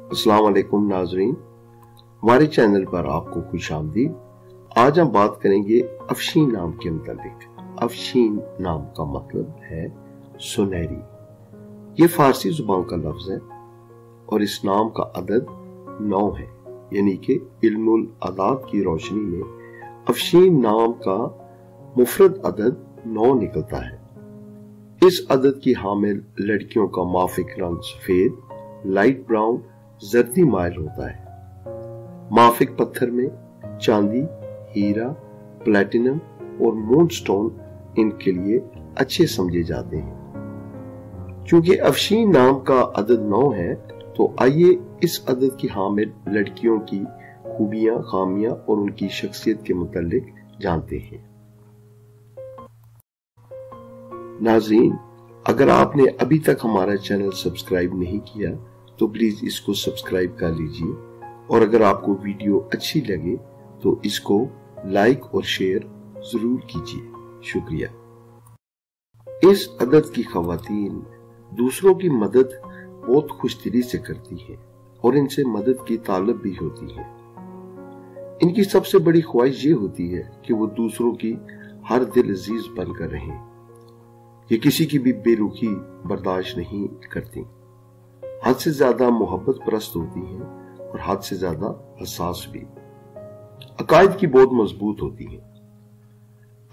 अस्सलाम वालेकुम नाजरीन, हमारे चैनल पर आपको खुश आमदीद। आज हम बात करेंगे अफशीन नाम के मुतालिक। अफशीन नाम का मतलब है सुनहरी। ये फारसी जुबान का लफ्ज है और इस नाम का अदद 9 है, यानी कि इल्मुल अदाद की रोशनी में अफशीन नाम का मुफरद अदद 9 निकलता है। इस अदद की हामिल लड़कियों का माफिक रंग सफेद, लाइट ब्राउन, जर्दी माइल होता है। माफिक पत्थर में चांदी, हीरा, प्लैटिनम और मूनस्टोन इनके लिए अच्छे समझे जाते हैं। क्योंकि अफशीन नाम का अदद 9 है, तो आइए इस अदद की हामिल लड़कियों की खूबियां, खामियां और उनकी शख्सियत के मुतालिक जानते हैं। नाज़रीन, अगर आपने अभी तक हमारा चैनल सब्सक्राइब नहीं किया तो प्लीज इसको सब्सक्राइब कर लीजिए, और अगर आपको वीडियो अच्छी लगे तो इसको लाइक और शेयर जरूर कीजिए। शुक्रिया। इस अदद की खवातीन दूसरों की मदद बहुत खुशदिली से करती हैं और इनसे मदद की तालब भी होती है। इनकी सबसे बड़ी ख्वाहिश ये होती है कि वो दूसरों की हर दिल अजीज बनकर रहें। ये किसी की भी बेरुखी बर्दाश्त नहीं करती, हद से ज्यादा मोहब्बत परस्त होती हैं और हद से ज्यादा हसास भी। अकायद की बहुत मजबूत होती हैं।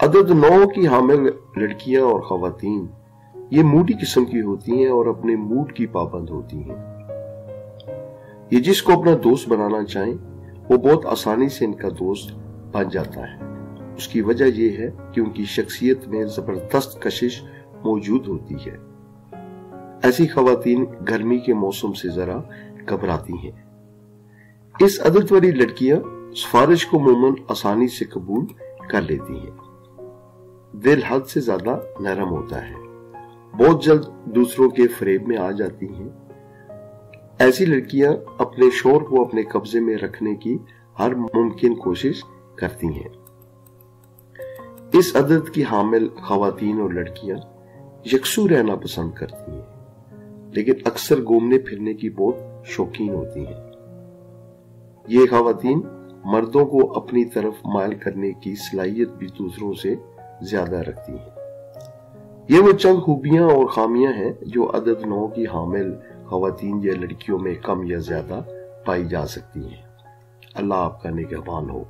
अदद 9 की हामिल लड़कियां और खवातीन ये मूडी किस्म की होती हैं और अपने मूड की पाबंद होती हैं। ये जिसको अपना दोस्त बनाना चाहें वो बहुत आसानी से इनका दोस्त बन जाता है। उसकी वजह यह है कि उनकी शख्सियत में जबरदस्त कशिश मौजूद होती है। ऐसी खवातीन गर्मी के मौसम से जरा घबराती हैं। इस अदद वाली लड़कियां सिफारिश को अमूमन आसानी से कबूल कर लेती हैं। दिल हद से ज्यादा नरम होता है, बहुत जल्द दूसरों के फरेब में आ जाती हैं। ऐसी लड़कियां अपने शौहर को अपने कब्जे में रखने की हर मुमकिन कोशिश करती हैं। इस अदद की हामिल खवातीन और लड़कियां यकसू रहना पसंद करती हैं, लेकिन अक्सर घूमने फिरने की बहुत शौकीन होती हैं। ये खवातीन मर्दों को अपनी तरफ मायल करने की सलाहियत भी दूसरों से ज्यादा रखती हैं। ये वो चंद खूबियां और खामियां हैं जो अदद 9 की हामिल खवातीन या लड़कियों में कम या ज्यादा पाई जा सकती हैं। अल्लाह आपका निगहबान हो।